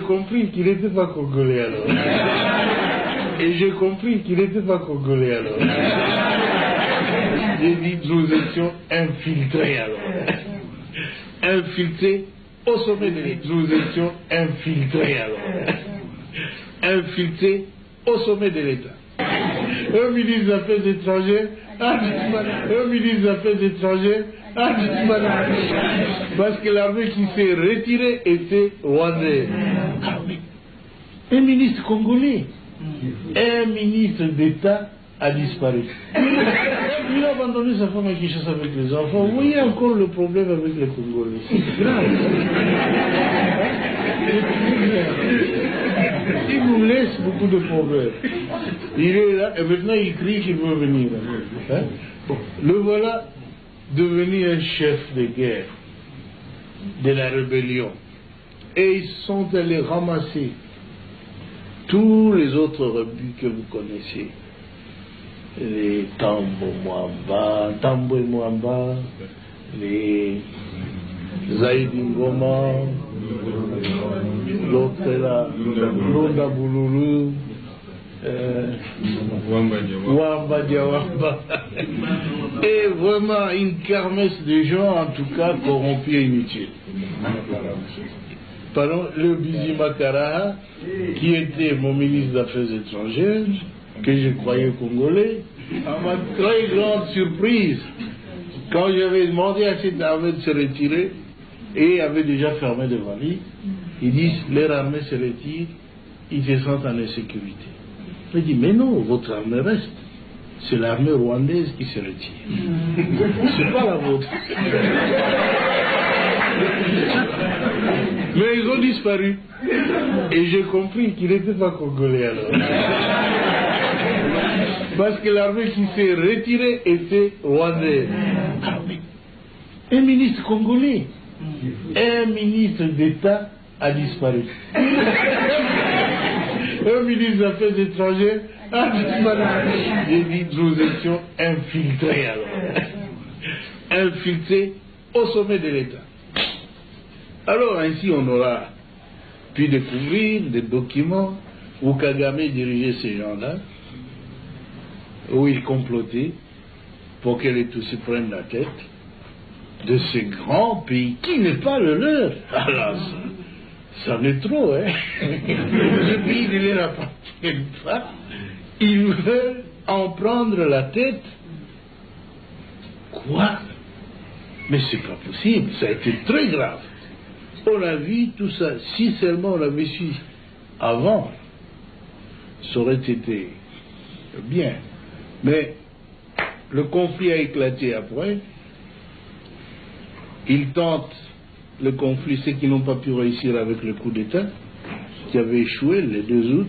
J'ai compris qu'il n'était pas congolais alors. Et j'ai compris qu'il n'était pas congolais alors. J'ai dit nous étions infiltrés alors. Infiltrés au sommet de l'État. Nous étions infiltrés alors. Infiltrés au sommet de l'État. Un ministre des Affaires étrangères, un ministre des Affaires étrangères, parce que l'armée qui s'est retirée était rwandaise. Un ministre congolais, un ministre d'État a disparu. Il a abandonné sa femme à Kinshasa avec les enfants. Vous voyez encore le problème avec les Congolais. C'est grave. Il nous laisse beaucoup de problèmes. Il est là et maintenant il crie qu'il veut venir. Hein? Bon, le voilà devenu un chef de guerre de la rébellion. Et ils sont allés ramasser tous les autres rebus que vous connaissez. Les Tambo et Mwamba, les Zaïdi Ngoma, l'autre là, Londa Boululu, Wamba Diawamba. Et vraiment une kermesse de gens, en tout cas corrompus et inutiles. Pardon, le Bizima Karaha, qui était mon ministre des Affaires étrangères, que je croyais congolais, à ma très grande surprise, quand j'avais demandé à cette armée de se retirer, et avait déjà fermé devant lui, ils disent, leur armée se retire, ils se sentent en insécurité. Je dis, mais non, votre armée reste. C'est l'armée rwandaise qui se retire. C'est pas la vôtre. Mais ils ont disparu. Et j'ai compris qu'il n'était pas congolais alors. Parce que l'armée qui s'est retirée était rwandaise. Un ministre congolais, un ministre d'État a disparu. Un ministre des Affaires étrangères a disparu. J'ai dit nous étions infiltrés alors. Infiltrés au sommet de l'État. Alors ainsi on aura pu découvrir des documents où Kagame dirigeait ces gens-là, où il complotait pour que les Tutsis prennent la tête de ce grand pays qui n'est pas le leur. Alors ça en est trop, hein. Ce pays ne les appartient pas. Ils veulent en prendre la tête. Quoi? Mais c'est pas possible, ça a été très grave. On a vu tout ça, si seulement on avait su avant, ça aurait été bien. Mais le conflit a éclaté après. Ils tentent le conflit, ceux qui n'ont pas pu réussir avec le coup d'État, qui avait échoué le 2 août.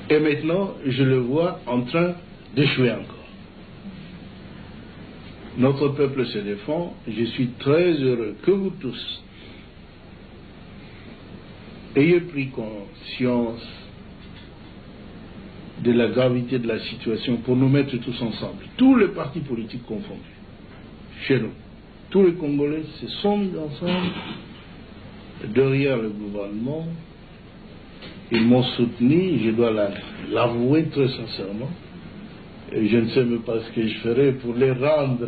Et maintenant, je le vois en train d'échouer encore. Notre peuple se défend. Je suis très heureux que vous tous ayez pris conscience de la gravité de la situation pour nous mettre tous ensemble, tous les partis politiques confondus, chez nous. Tous les Congolais se sont mis ensemble derrière le gouvernement. Ils m'ont soutenu, je dois l'avouer très sincèrement. Et je ne sais même pas ce que je ferai pour les rendre.